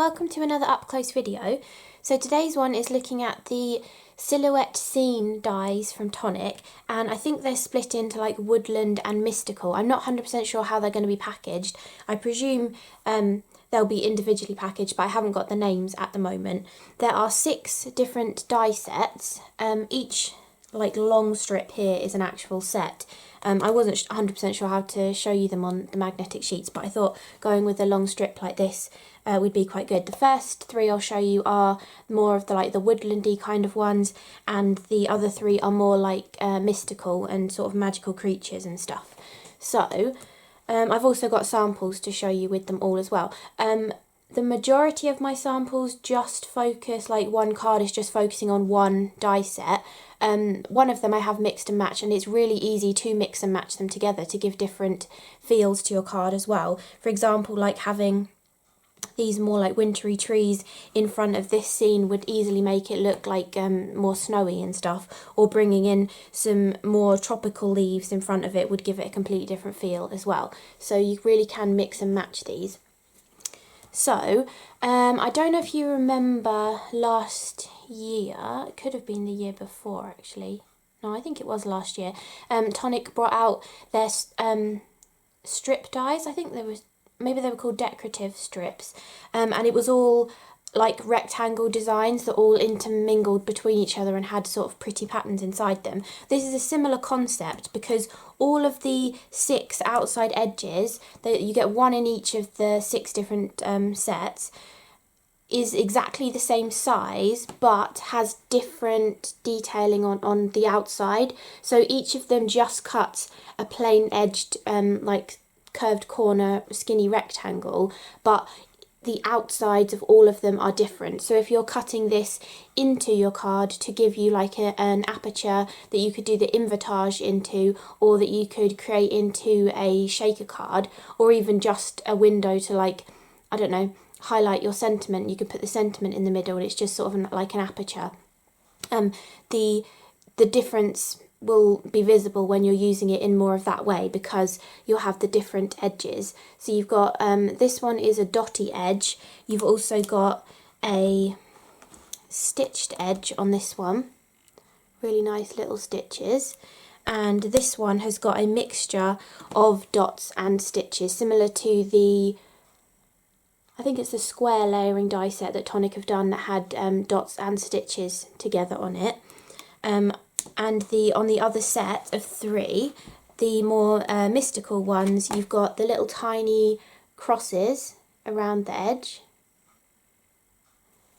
welcome to another up close video. So today's one is looking at the silhouette scene dies from Tonic, and I think they're split into like woodland and mystical. I'm not 100% sure how they're going to be packaged. I presume they'll be individually packaged, but I haven't got the names at the moment. There are 6 different die sets. Each like long strip here is an actual set. I wasn't 100% sure how to show you them on the magnetic sheets, but I thought going with a long strip like this would be quite good. The first 3 I'll show you are more of the woodlandy kind of ones, and the other 3 are more like mystical and sort of magical creatures and stuff. So I've also got samples to show you with them all as well. The majority of my samples just focus, like one card is just focusing on one die set. One of them I have mixed and matched, and it's really easy to mix and match them together to give different feels to your card as well. For example, like having these more like wintry trees in front of this scene would easily make it look like more snowy and stuff, or bringing in some more tropical leaves in front of it would give it a completely different feel as well. So you really can mix and match these. So, I don't know if you remember last year, it could have been the year before actually, no I think it was last year, Tonic brought out their strip dies. I think maybe they were called decorative strips, and it was all like rectangle designs that all intermingled between each other and had sort of pretty patterns inside them. This is a similar concept because all of the 6 outside edges, that you get 1 in each of the 6 different sets, is exactly the same size but has different detailing on the outside. So each of them just cuts a plain edged like curved corner skinny rectangle, but the outsides of all of them are different. So if you're cutting this into your card to give you like an aperture that you could do the invertage into, or that you could create into a shaker card, or even just a window to, like, I don't know, highlight your sentiment, you could put the sentiment in the middle and it's just sort of like an aperture. The difference will be visible when you're using it in more of that way because you'll have the different edges. So you've got this one is a dotty edge, you've also got a stitched edge on this one, really nice little stitches, and this one has got a mixture of dots and stitches similar to the, I think it's the square layering die set that Tonic have done that had dots and stitches together on it. And on the other set of 3, the more mystical ones, you've got the little tiny crosses around the edge.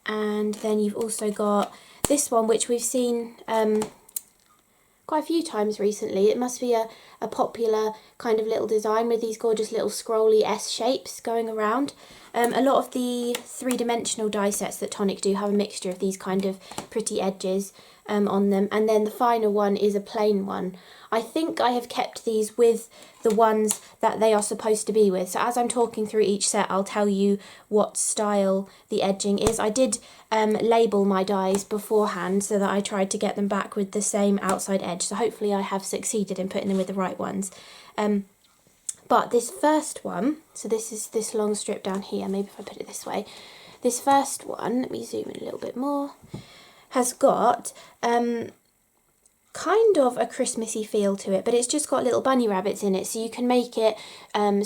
And then you've also got this one, which we've seen quite a few times recently. It must be a popular kind of little design with these gorgeous little scrolly S shapes going around. A lot of the 3-dimensional die sets that Tonic do have a mixture of these kind of pretty edges on them, and then the final one is a plain one. I think I have kept these with the ones that they are supposed to be with, so as I'm talking through each set I'll tell you what style the edging is. I did label my dies beforehand so that I tried to get them back with the same outside edge, so hopefully I have succeeded in putting them with the right ones. But this first one, so this is this long strip down here, maybe if I put it this way, this first one, let me zoom in a little bit more, has got kind of a Christmassy feel to it, but it's just got little bunny rabbits in it, so you can make it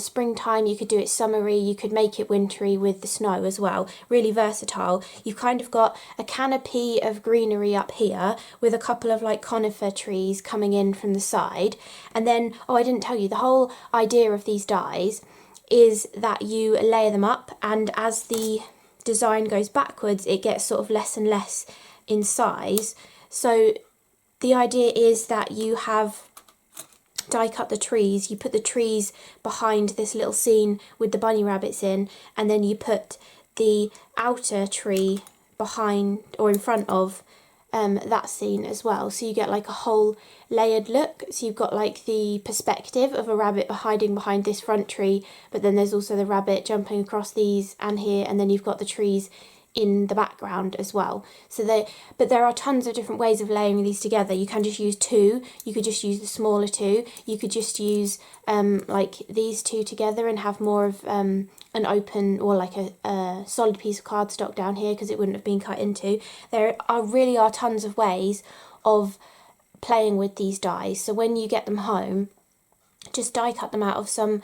springtime, you could do it summery, you could make it wintry with the snow as well. Really versatile. You've kind of got a canopy of greenery up here with a couple of like conifer trees coming in from the side, and then, oh, I didn't tell you, the whole idea of these dies is that you layer them up, and as the design goes backwards it gets sort of less and less in size. So the idea is that you have die cut the trees, you put the trees behind this little scene with the bunny rabbits in, and then you put the outer tree behind or in front of that scene as well, so you get like a whole layered look. So you've got like the perspective of a rabbit hiding behind this front tree, but then there's also the rabbit jumping across these and here, and then you've got the trees in the background as well. But there are tons of different ways of layering these together. You can just use two, you could just use the smaller two, you could just use like these two together and have more of an open or like a solid piece of cardstock down here because it wouldn't have been cut into. There really are tons of ways of playing with these dies. So when you get them home, just die cut them out of some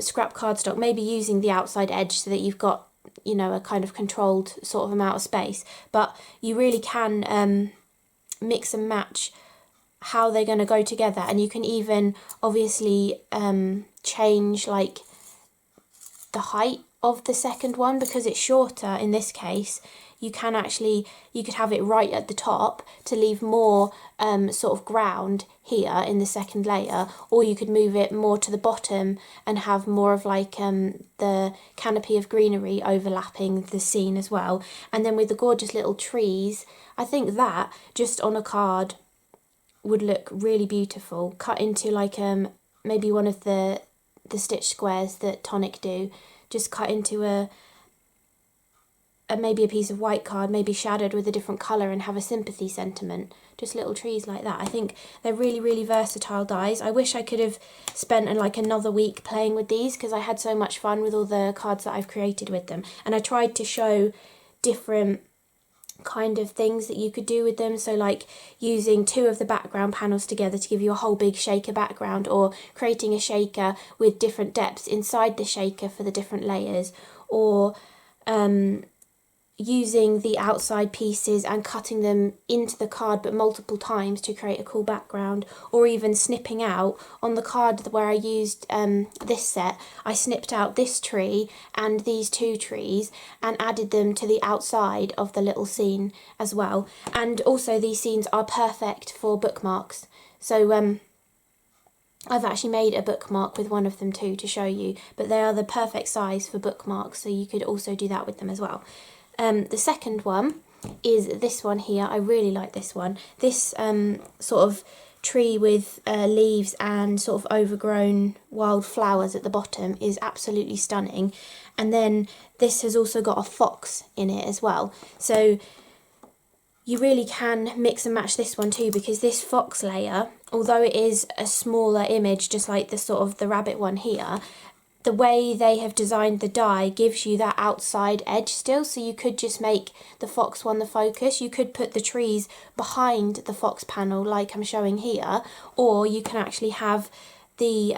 scrap cardstock, maybe using the outside edge so that you've got, you know, a kind of controlled sort of amount of space. But you really can mix and match how they're going to go together, and you can even obviously change like the height of the second one because it's shorter in this case. You could have it right at the top to leave more sort of ground here in the second layer, or you could move it more to the bottom and have more of like the canopy of greenery overlapping the scene as well. And then with the gorgeous little trees, I think that just on a card would look really beautiful, cut into like maybe one of the stitch squares that Tonic do, just cut into maybe a piece of white card, maybe shadowed with a different colour, and have a sympathy sentiment. Just little trees like that. I think they're really, really versatile dies. I wish I could have spent like another week playing with these because I had so much fun with all the cards that I've created with them. And I tried to show different kind of things that you could do with them, so like using two of the background panels together to give you a whole big shaker background, or creating a shaker with different depths inside the shaker for the different layers, or using the outside pieces and cutting them into the card but multiple times to create a cool background, or even snipping out on the card where I used this set. I snipped out this tree and these two trees and added them to the outside of the little scene as well. And also these scenes are perfect for bookmarks, so I've actually made a bookmark with one of them too to show you, but they are the perfect size for bookmarks, so you could also do that with them as well. The second one is this one here. I really like this one. This sort of tree with leaves and sort of overgrown wild flowers at the bottom is absolutely stunning. And then this has also got a fox in it as well. So you really can mix and match this one too, because this fox layer, although it is a smaller image, just like the sort of the rabbit one here, the way they have designed the die gives you that outside edge still, so you could just make the fox one the focus. You could put the trees behind the fox panel like I'm showing here, or you can actually have the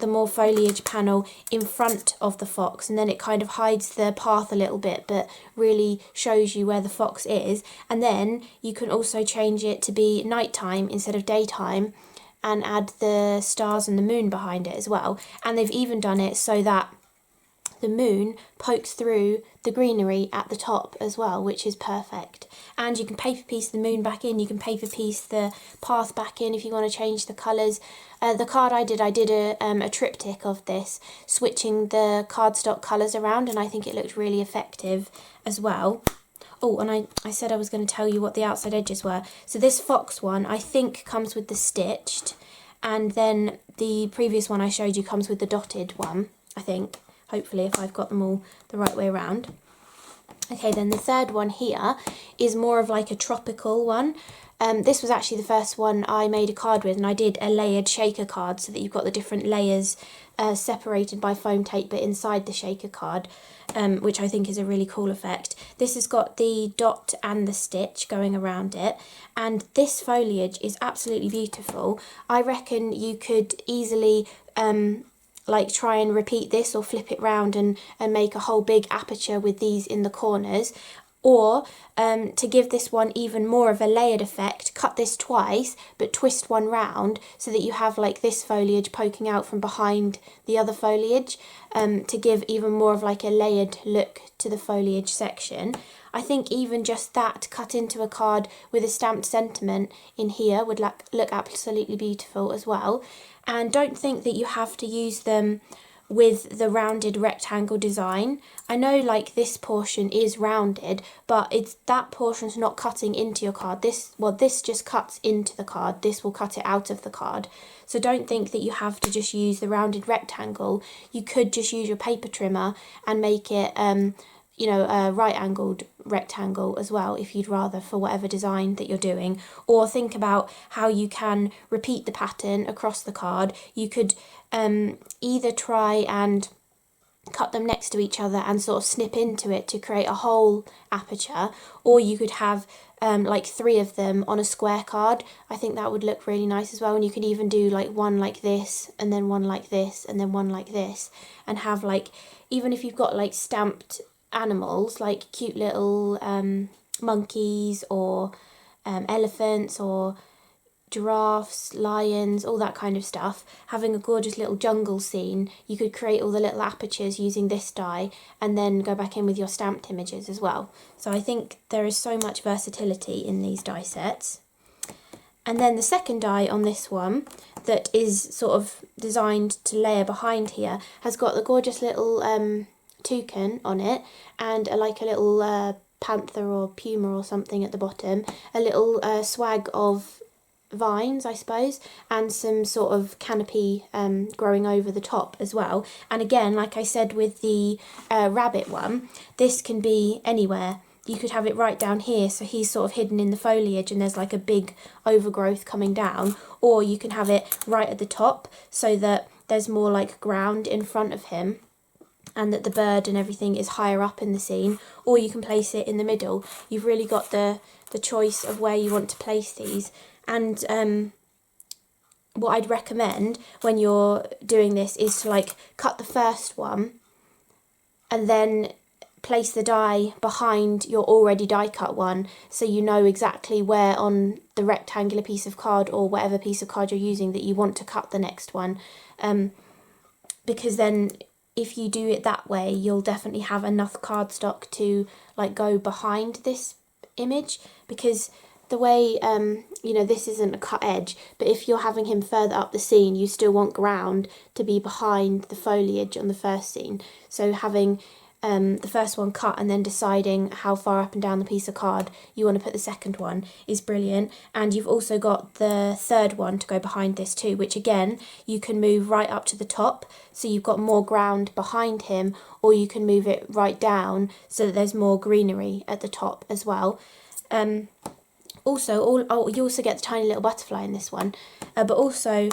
more foliage panel in front of the fox, and then it kind of hides the path a little bit but really shows you where the fox is. And then you can also change it to be nighttime instead of daytime, and add the stars and the moon behind it as well. And they've even done it so that the moon pokes through the greenery at the top as well, which is perfect. And you can paper piece the moon back in, you can paper piece the path back in if you want to change the colours. The card I did a triptych of this, switching the cardstock colours around, and I think it looked really effective as well. Oh, and I said I was going to tell you what the outside edges were. So this fox one, I think, comes with the stitched, and then the previous one I showed you comes with the dotted one, I think. Hopefully, if I've got them all the right way around. Okay, then the third one here is more of like a tropical one. This was actually the first one I made a card with, and I did a layered shaker card so that you've got the different layers separated by foam tape but inside the shaker card, which I think is a really cool effect. This has got the dot and the stitch going around it, and this foliage is absolutely beautiful. I reckon you could easily like try and repeat this or flip it round and make a whole big aperture with these in the corners. Or to give this one even more of a layered effect, cut this twice but twist one round so that you have like this foliage poking out from behind the other foliage, to give even more of like a layered look to the foliage section. I think even just that cut into a card with a stamped sentiment in here would look absolutely beautiful as well. And don't think that you have to use them with the rounded rectangle design. I know like this portion is rounded, but that portion's not cutting into your card. This just cuts into the card. This will cut it out of the card. So don't think that you have to just use the rounded rectangle. You could just use your paper trimmer and make it you know, a right-angled rectangle as well, if you'd rather, for whatever design that you're doing. Or think about how you can repeat the pattern across the card. You could either try and cut them next to each other and sort of snip into it to create a whole aperture, or you could have like 3 of them on a square card. I think that would look really nice as well, and you could even do like one like this, and then one like this, and then one like this, and have like, even if you've got like stamped animals, like cute little monkeys or elephants or giraffes, lions, all that kind of stuff, having a gorgeous little jungle scene, you could create all the little apertures using this die and then go back in with your stamped images as well. So I think there is so much versatility in these die sets. And then the second die on this one, that is sort of designed to layer behind here, has got the gorgeous little toucan on it, and like a little panther or puma or something at the bottom, a little swag of vines, I suppose, and some sort of canopy growing over the top as well. And again, like I said with the rabbit one, this can be anywhere. You could have it right down here, so he's sort of hidden in the foliage and there's like a big overgrowth coming down, or you can have it right at the top so that there's more like ground in front of him and that the bird and everything is higher up in the scene, or you can place it in the middle. You've really got the choice of where you want to place these. And what I'd recommend when you're doing this is to like cut the first one and then place the die behind your already die cut one, so you know exactly where on the rectangular piece of card or whatever piece of card you're using that you want to cut the next one, because then if you do it that way, you'll definitely have enough cardstock to like go behind this image, because the way, you know, this isn't a cut edge, but if you're having him further up the scene, you still want ground to be behind the foliage on the first scene. So having the first one cut and then deciding how far up and down the piece of card you want to put the second one is brilliant. And you've also got the third one to go behind this too, which again, you can move right up to the top, so you've got more ground behind him, or you can move it right down so that there's more greenery at the top as well. Also, you also get the tiny little butterfly in this one, but also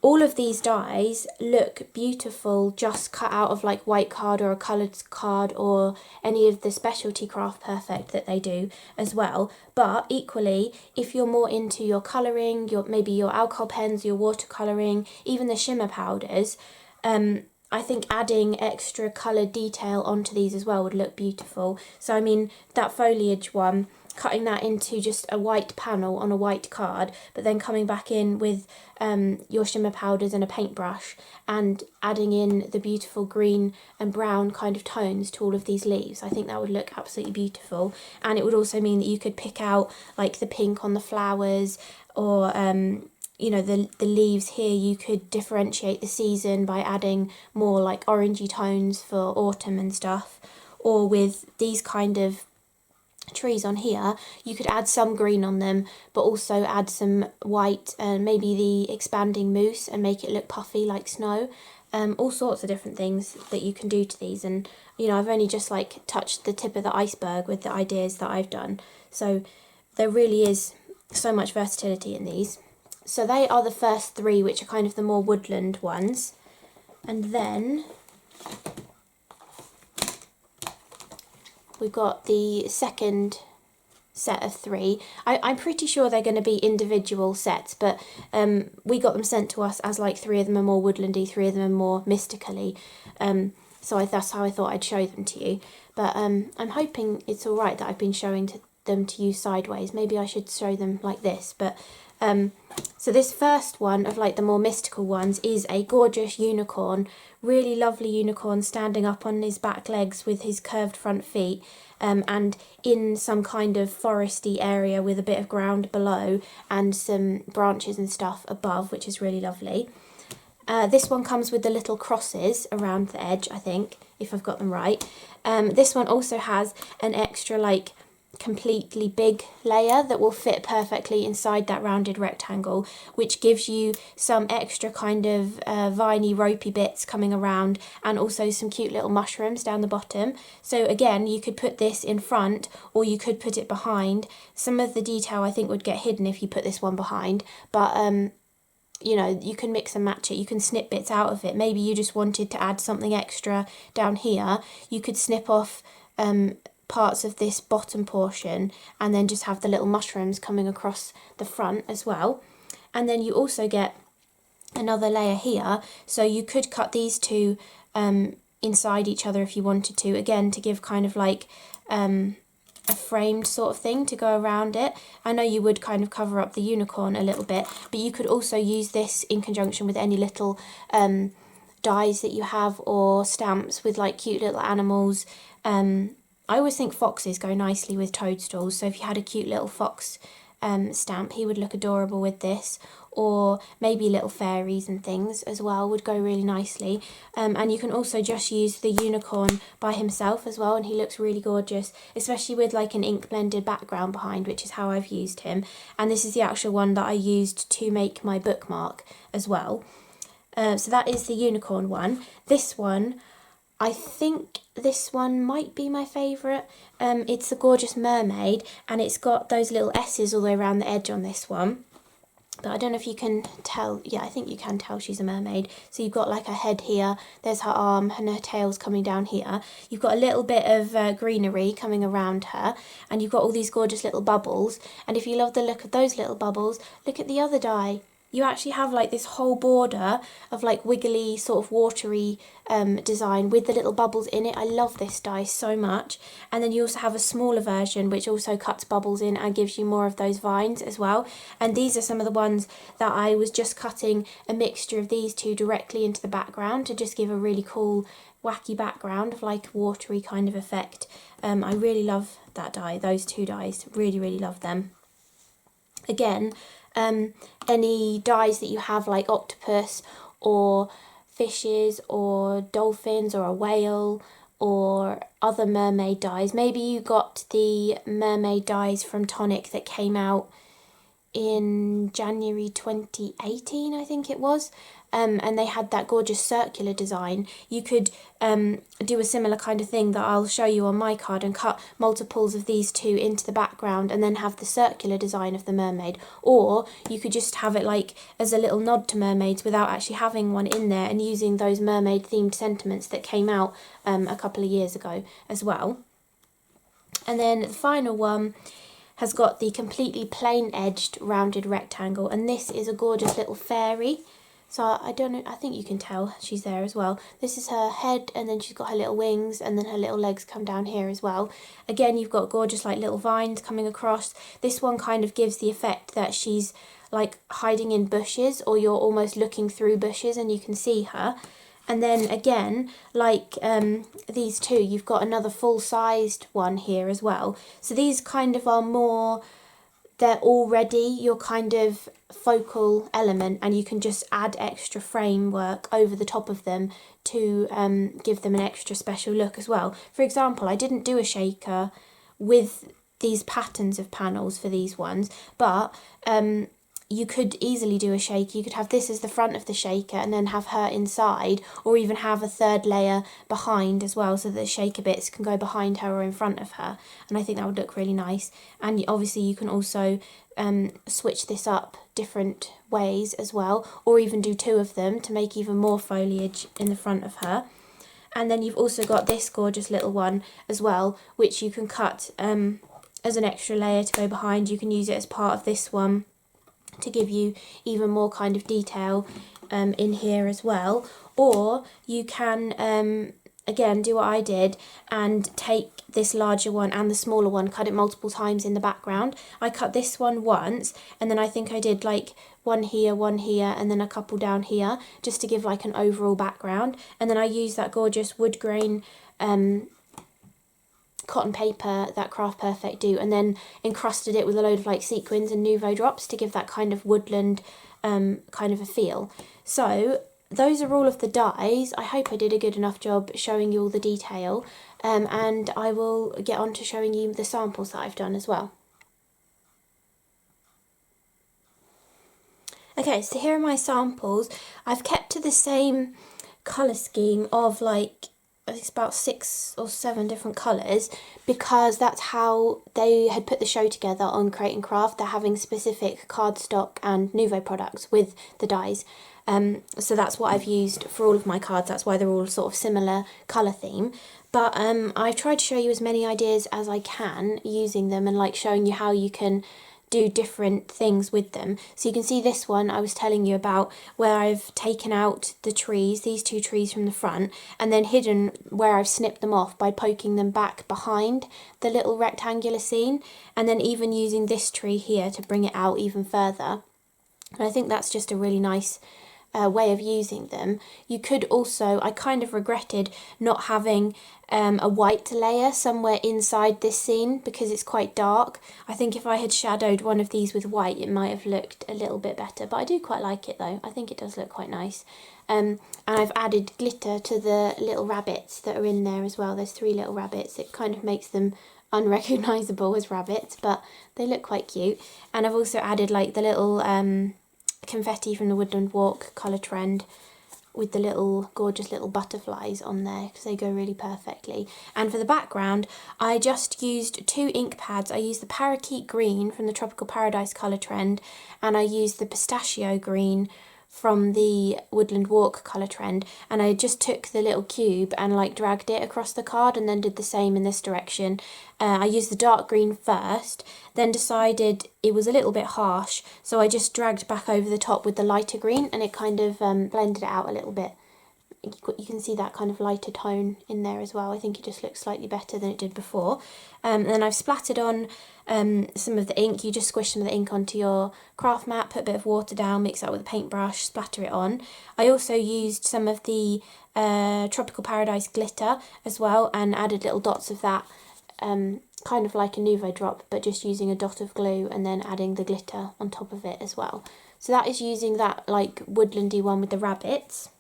all of these dies look beautiful just cut out of like white card or a coloured card or any of the specialty Craft Perfect that they do as well. But equally, if you're more into your colouring, maybe your alcohol pens, your watercolouring, even the shimmer powders, I think adding extra coloured detail onto these as well would look beautiful. So I mean, that foliage one, cutting that into just a white panel on a white card, but then coming back in with your shimmer powders and a paintbrush and adding in the beautiful green and brown kind of tones to all of these leaves. I think that would look absolutely beautiful, and it would also mean that you could pick out like the pink on the flowers, or you know, the leaves here, you could differentiate the season by adding more like orangey tones for autumn and stuff. Or with these kind of trees on here, you could add some green on them, but also add some white and maybe the expanding mousse and make it look puffy like snow. All sorts of different things that you can do to these, and you know, I've only just like touched the tip of the iceberg with the ideas that I've done, so there really is so much versatility in these. So they are the first 3, which are kind of the more woodland ones, and then we've got the second set of 3. I'm pretty sure they're going to be individual sets, but we got them sent to us as like 3 of them are more woodlandy, 3 of them are more mystically. So that's how I thought I'd show them to you. But I'm hoping it's all right that I've been showing them to you sideways. Maybe I should show them like this. But so this first one of like the more mystical ones is a gorgeous unicorn, really lovely unicorn standing up on his back legs with his curved front feet, and in some kind of foresty area with a bit of ground below and some branches and stuff above, which is really lovely. This one comes with the little crosses around the edge, I think, if I've got them right. This one also has an extra like completely big layer that will fit perfectly inside that rounded rectangle, which gives you some extra kind of viney ropey bits coming around, and also some cute little mushrooms down the bottom. So again, you could put this in front or you could put it behind. Some of the detail I think would get hidden if you put this one behind, but you know, you can mix and match it. You can snip bits out of it. Maybe you just wanted to add something extra down here. You could snip off parts of this bottom portion and then just have the little mushrooms coming across the front as well. And then you also get another layer here, so you could cut these two inside each other if you wanted to, again to give kind of like a framed sort of thing to go around it. I know you would kind of cover up the unicorn a little bit, but you could also use this in conjunction with any little dies that you have, or stamps with like cute little animals. I always think foxes go nicely with toadstools, so if you had a cute little fox stamp, he would look adorable with this, or maybe little fairies and things as well would go really nicely. And you can also just use the unicorn by himself as well, and he looks really gorgeous, especially with like an ink blended background behind, which is how I've used him. And this is the actual one that I used to make my bookmark as well. So that is the unicorn one. This one, I think this one might be my favourite. It's a gorgeous mermaid, and it's got those little S's all the way around the edge on this one. But I don't know if you can tell. Yeah, I think you can tell she's a mermaid. So you've got like her head here, there's her arm, and her tail's coming down here. You've got a little bit of greenery coming around her, and you've got all these gorgeous little bubbles. And if you love the look of those little bubbles, look at the other die. You actually have like this whole border of like wiggly sort of watery design with the little bubbles in it. I love this die so much. And then you also have a smaller version which also cuts bubbles in and gives you more of those vines as well. And these are some of the ones that I was just cutting a mixture of these two directly into the background to just give a really cool wacky background of like watery kind of effect. I really love that die, those two dies, really love them. Again, any dies that you have like octopus or fishes or dolphins or a whale or other mermaid dies. Maybe you got the mermaid dies from Tonic that came out in January 2018, I think it was. And they had that gorgeous circular design. You could do a similar kind of thing that I'll show you on my card and cut multiples of these two into the background and then have the circular design of the mermaid. Or you could just have it like as a little nod to mermaids without actually having one in there, and using those mermaid themed sentiments that came out a couple of years ago as well. And then the final one has got the completely plain edged rounded rectangle, and this is a gorgeous little fairy. So I don't know, I think you can tell she's there as well. This is her head, and then she's got her little wings, and then her little legs come down here as well. Again, you've got gorgeous like little vines coming across. This one kind of gives the effect that she's like hiding in bushes, or you're almost looking through bushes and you can see her. And then again, like these two, you've got another full-sized one here as well. So these kind of are more, they're already your kind of focal element, and you can just add extra framework over the top of them to give them an extra special look as well. For example, I didn't do a shaker with these patterns of panels for these ones, but you could easily do a shaker. You could have this as the front of the shaker and then have her inside, or even have a third layer behind as well, so that the shaker bits can go behind her or in front of her, and I think that would look really nice. And obviously you can also switch this up different ways as well, or even do two of them to make even more foliage in the front of her. And then you've also got this gorgeous little one as well, which you can cut as an extra layer to go behind. You can use it as part of this one to give you even more kind of detail in here as well. Or you can again do what I did and take this larger one and the smaller one, cut it multiple times in the background. I cut this one once, and then I think I did like one here, and then a couple down here, just to give like an overall background. And then I used that gorgeous wood grain cotton paper that Craft Perfect do, and then encrusted it with a load of like sequins and Nouveau drops to give that kind of woodland kind of a feel. So those are all of the dies. I hope I did a good enough job showing you all the detail, and I will get on to showing you the samples that I've done as well. Okay, so here are my samples. I've kept to the same colour scheme of like, I think it's about 6 or 7 different colours, because that's how they had put the show together on Create and Craft. They're having specific cardstock and Nouveau products with the dies. So that's what I've used for all of my cards. That's why they're all sort of similar colour theme. But I've tried to show you as many ideas as I can using them, and like showing you how you can do different things with them. So you can see this one I was telling you about, where I've taken out the trees, these 2 trees from the front, and then hidden where I've snipped them off by poking them back behind the little rectangular scene, and then even using this tree here to bring it out even further. And I think that's just a really nice way of using them. You could also, I kind of regretted not having a white layer somewhere inside this scene because it's quite dark. I think if I had shadowed one of these with white, it might have looked a little bit better, but I do quite like it though. I think it does look quite nice. And I've added glitter to the little rabbits that are in there as well. There's 3 little rabbits. It kind of makes them unrecognisable as rabbits, but they look quite cute. And I've also added like the little confetti from the Woodland Walk colour trend with the little gorgeous little butterflies on there, because they go really perfectly. And for the background, I just used 2 ink pads. I used the Parakeet Green from the Tropical Paradise colour trend, and I used the Pistachio Green from the Woodland Walk colour trend, and I just took the little cube and like dragged it across the card, and then did the same in this direction. I used the dark green first, then decided it was a little bit harsh, so I just dragged back over the top with the lighter green, and it kind of blended it out a little bit. You can see that kind of lighter tone in there as well. I think it just looks slightly better than it did before. And then I've splattered on some of the ink. You just squish some of the ink onto your craft mat, put a bit of water down, mix that with a paintbrush, splatter it on. I also used some of the Tropical Paradise glitter as well, and added little dots of that, kind of like a Nouveau drop, but just using a dot of glue and then adding the glitter on top of it as well. So that is using that like woodlandy one with the rabbits.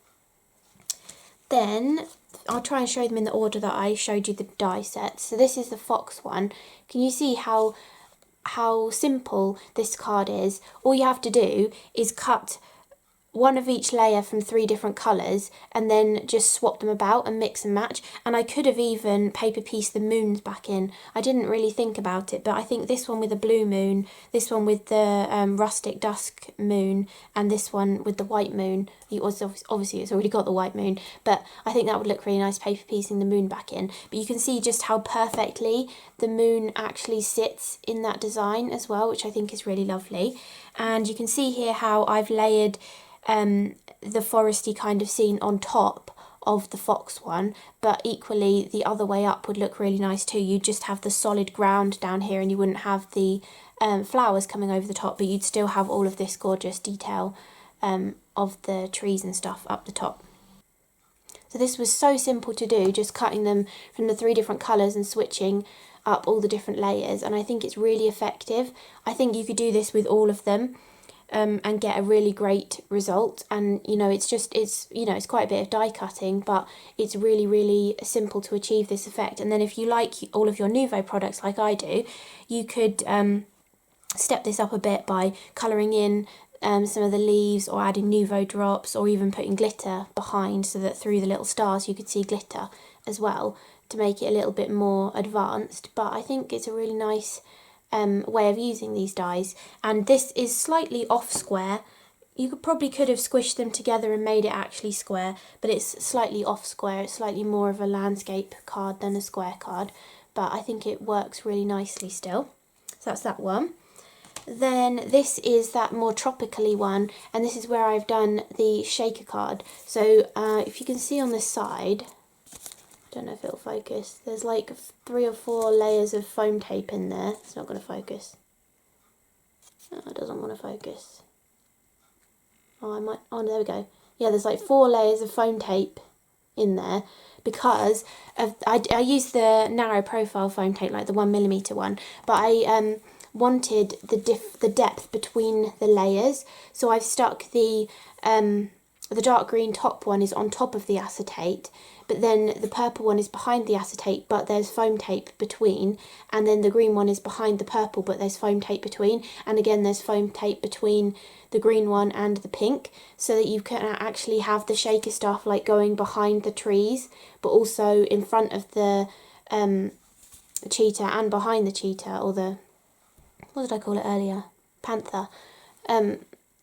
Then I'll try and show them in the order that I showed you the die sets. So this is the fox one. Can you see how simple this card is? All you have to do is cut one of each layer from 3 different colours, and then just swap them about and mix and match. And I could have even paper pieced the moons back in. I didn't really think about it, but I think this one with the blue moon, this one with the rustic dusk moon, and this one with the white moon. Obviously it's already got the white moon, but I think that would look really nice paper piecing the moon back in. But you can see just how perfectly the moon actually sits in that design as well, which I think is really lovely. And you can see here how I've layered the foresty kind of scene on top of the fox one, but equally the other way up would look really nice too. You'd just have the solid ground down here, and you wouldn't have the flowers coming over the top, but you'd still have all of this gorgeous detail of the trees and stuff up the top. So this was so simple to do, just cutting them from the 3 different colours and switching up all the different layers, and I think it's really effective. I think you could do this with all of them and get a really great result. And it's quite a bit of die cutting, but it's really simple to achieve this effect. And then if you like all of your Nouveau products like I do, you could step this up a bit by colouring in some of the leaves, or adding Nouveau drops, or even putting glitter behind, so that through the little stars you could see glitter as well, to make it a little bit more advanced. But I think it's a really nice way of using these dies. And this is slightly off square. You could have squished them together and made it actually square, but it's slightly off square. It's slightly more of a landscape card than a square card, but I think it works really nicely still. So that's that one. Then this is that more tropically one, and this is where I've done the shaker card. So if you can see on this side, I don't know if it'll focus, there's like 3 or 4 layers of foam tape in there. It's not going to focus. Oh, it doesn't want to focus. Oh, there we go. Yeah, there's like 4 layers of foam tape in there, because I used the narrow profile foam tape, like the 1mm one, but I wanted the depth between the layers, so I've stuck the the dark green top one is on top of the acetate, but then the purple one is behind the acetate, but there's foam tape between, and then the green one is behind the purple, but there's foam tape between, and again there's foam tape between the green one and the pink, so that you can actually have the shaker stuff like going behind the trees, but also in front of the cheetah and behind the cheetah, or the, what did I call it earlier? Panther.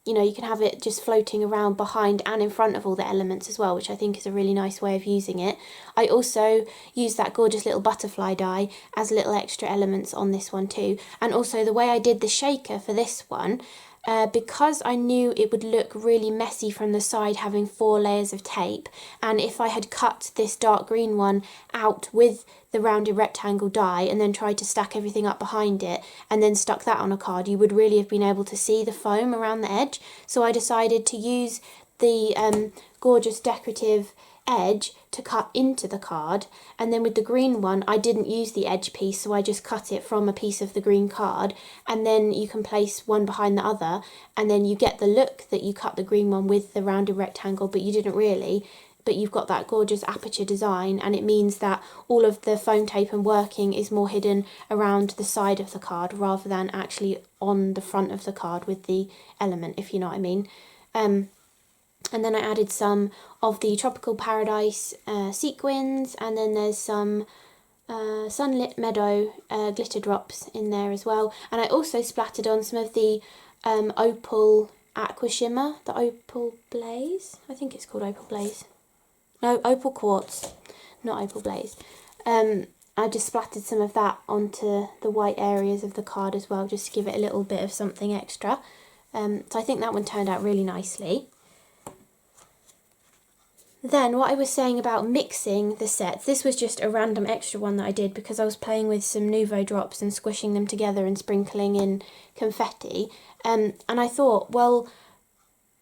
You know, you can have it just floating around behind and in front of all the elements as well, which I think is a really nice way of using it. I also use that gorgeous little butterfly die as little extra elements on this one too. And also the way I did the shaker for this one, because I knew it would look really messy from the side having 4 layers of tape, and if I had cut this dark green one out with the rounded rectangle die and then tried to stack everything up behind it and then stuck that on a card, you would really have been able to see the foam around the edge. So I decided to use the gorgeous decorative edge to cut into the card, and then with the green one I didn't use the edge piece, so I just cut it from a piece of the green card, and then you can place one behind the other, and then you get the look that you cut the green one with the rounded rectangle, but you didn't really, but you've got that gorgeous aperture design, and it means that all of the foam tape and working is more hidden around the side of the card rather than actually on the front of the card with the element, if you know what I mean. And then I added some of the Tropical Paradise sequins, and then there's some Sunlit Meadow glitter drops in there as well. And I also splattered on some of the Opal Aqua Shimmer, the Opal Blaze. I think it's called Opal Blaze. No, Opal Quartz, not Opal Blaze. I just splattered some of that onto the white areas of the card as well, just to give it a little bit of something extra. So I think that one turned out really nicely. Then what I was saying about mixing the sets, this was just a random extra one that I did because I was playing with some Nuvo drops and squishing them together and sprinkling in confetti. And I thought, well,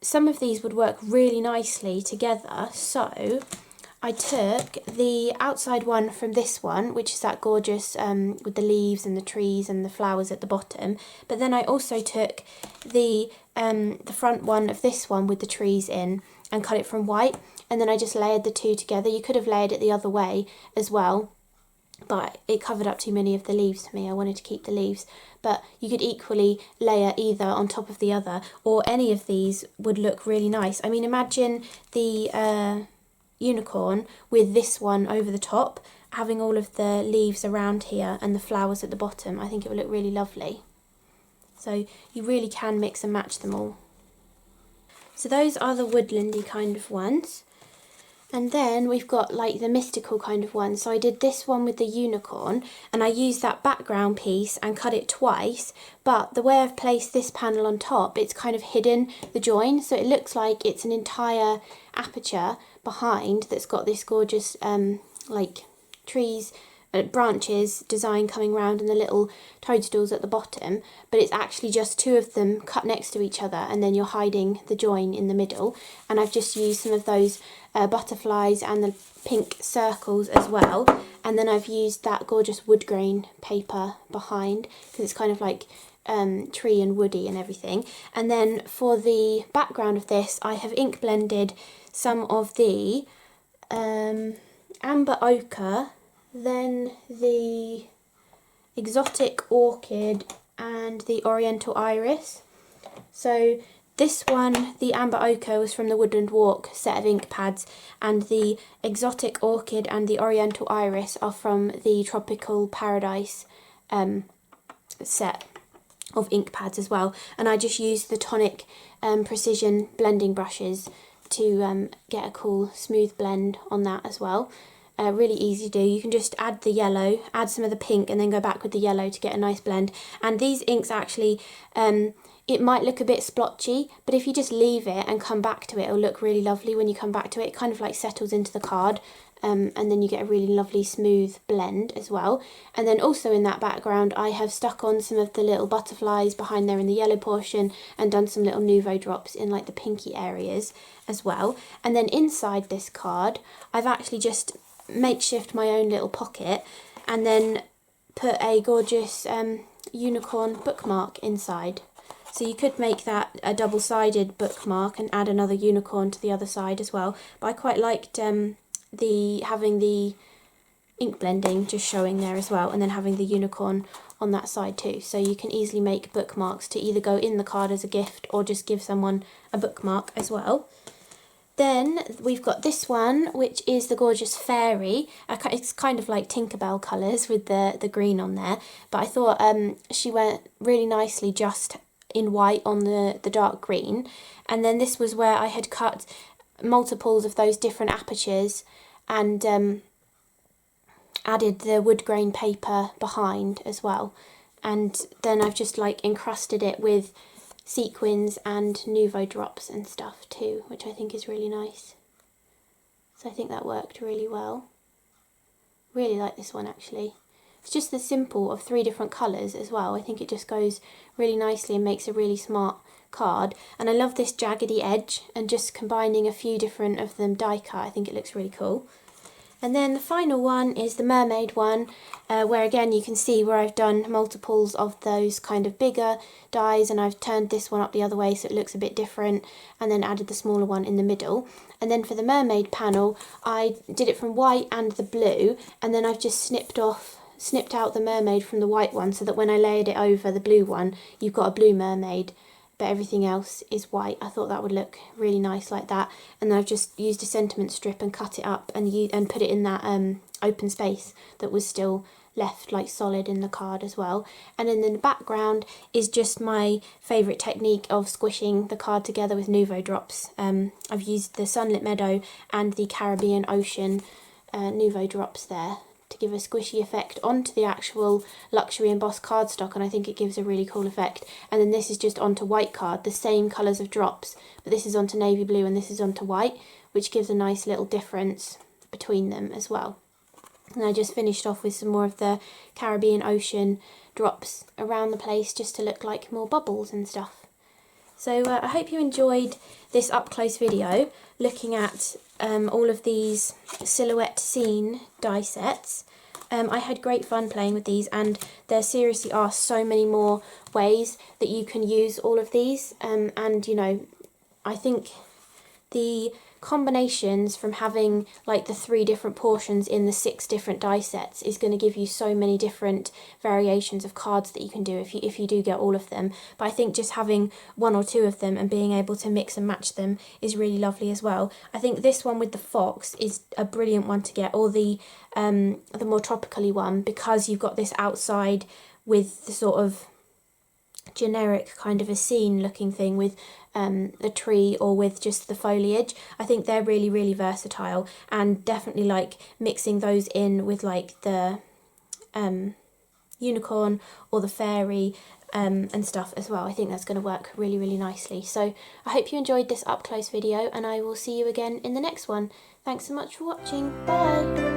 some of these would work really nicely together, so I took the outside one from this one, which is that gorgeous with the leaves and the trees and the flowers at the bottom, but then I also took the front one of this one with the trees in and cut it from white, and then I just layered the two together. You could have layered it the other way as well, but it covered up too many of the leaves for me. I wanted to keep the leaves, but you could equally layer either on top of the other, or any of these would look really nice. I mean, imagine the unicorn with this one over the top, having all of the leaves around here and the flowers at the bottom. I think it would look really lovely. So you really can mix and match them all. So those are the woodlandy kind of ones. And then we've got like the mystical kind of one. So I did this one with the unicorn, and I used that background piece and cut it twice, but the way I've placed this panel on top, it's kind of hidden the join, so it looks like it's an entire aperture behind that's got this gorgeous like trees, branches design coming round and the little toadstools at the bottom, but it's actually just two of them cut next to each other, and then you're hiding the join in the middle. And I've just used some of those butterflies and the pink circles as well, and then I've used that gorgeous wood grain paper behind because it's kind of like tree and woody and everything. And then for the background of this, I have ink blended some of the amber ochre, then the exotic orchid and the oriental iris. So this one, the amber ochre, was from the Woodland Walk set of ink pads, and the exotic orchid and the oriental iris are from the Tropical Paradise set of ink pads as well. And I just used the Tonic precision blending brushes to get a cool smooth blend on that as well. Really easy to do. You can just add the yellow, add some of the pink, and then go back with the yellow to get a nice blend. And these inks actually, it might look a bit splotchy, but if you just leave it and come back to it, it'll look really lovely when you come back to it. It kind of like settles into the card, and then you get a really lovely smooth blend as well. And then also in that background, I have stuck on some of the little butterflies behind there in the yellow portion, and done some little Nuvo drops in like the pinky areas as well. And then inside this card, I've actually just makeshift my own little pocket, and then put a gorgeous unicorn bookmark inside. So you could make that a double-sided bookmark and add another unicorn to the other side as well. But I quite liked having the ink blending just showing there as well, and then having the unicorn on that side too. So you can easily make bookmarks to either go in the card as a gift or just give someone a bookmark as well. Then we've got this one, which is the gorgeous fairy. It's kind of like Tinkerbell colours with the green on there, but I thought she went really nicely just in white on the dark green. And then this was where I had cut multiples of those different apertures and added the wood grain paper behind as well. And then I've just like encrusted it with sequins and Nouveau drops and stuff too, which I think is really nice. So I think that worked really well. Really like this one actually. It's just the simple of 3 different colours as well. I think it just goes really nicely and makes a really smart card. And I love this jaggedy edge, and just combining a few different of them die cut, I think it looks really cool. And then the final one is the Mermaid one, where again you can see where I've done multiples of those kind of bigger dies, and I've turned this one up the other way so it looks a bit different, and then added the smaller one in the middle. And then for the Mermaid panel, I did it from white and the blue, and then I've just snipped out the mermaid from the white one, so that when I layered it over the blue one, you've got a blue mermaid, but everything else is white. I thought that would look really nice like that. And then I've just used a sentiment strip and cut it up and put it in that open space that was still left like solid in the card as well. And then in the background is just my favourite technique of squishing the card together with Nouveau drops. I've used the Sunlit Meadow and the Caribbean Ocean Nouveau drops there to give a squishy effect onto the actual luxury embossed cardstock, and I think it gives a really cool effect. And then this is just onto white card, the same colours of drops, but this is onto navy blue and this is onto white, which gives a nice little difference between them as well. And I just finished off with some more of the Caribbean Ocean drops around the place just to look like more bubbles and stuff. So I hope you enjoyed this up close video looking at all of these silhouette scene die sets. I had great fun playing with these, and there seriously are so many more ways that you can use all of these, and you know, I think the combinations from having like the 3 different portions in the 6 different die sets is going to give you so many different variations of cards that you can do if you do get all of them. But I think just having 1 or 2 of them and being able to mix and match them is really lovely as well. I think this one with the fox is a brilliant one to get, or the more tropically one, because you've got this outside with the sort of generic kind of a scene looking thing with a tree or with just the foliage. I think they're really, really versatile, and definitely like mixing those in with like the unicorn or the fairy and stuff as well. I think that's going to work really, really nicely. So I hope you enjoyed this up close video, and I will see you again in the next one. Thanks so much for watching. Bye!